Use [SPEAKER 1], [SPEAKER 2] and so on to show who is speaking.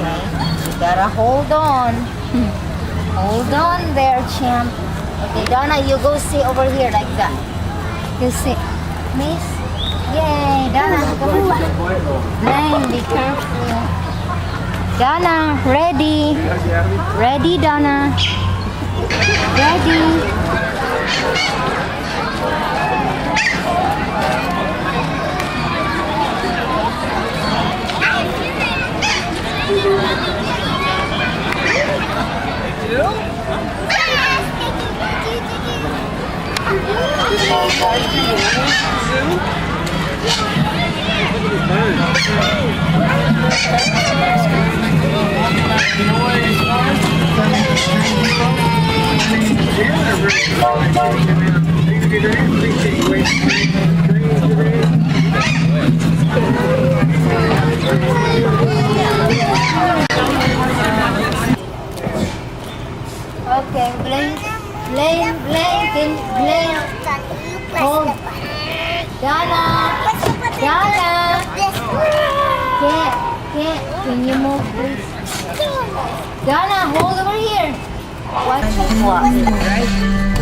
[SPEAKER 1] You gotta hold on. Hold on there, champ. Okay, Donna, you go sit over here like that. You sit. Miss? Yay, Donna, come on. Blaine, be careful. Donna, ready. Ready, Donna. Ready. Okay, Blaine, hold. Donna, can you move, please? Donna, hold over here. Watch it walk, right?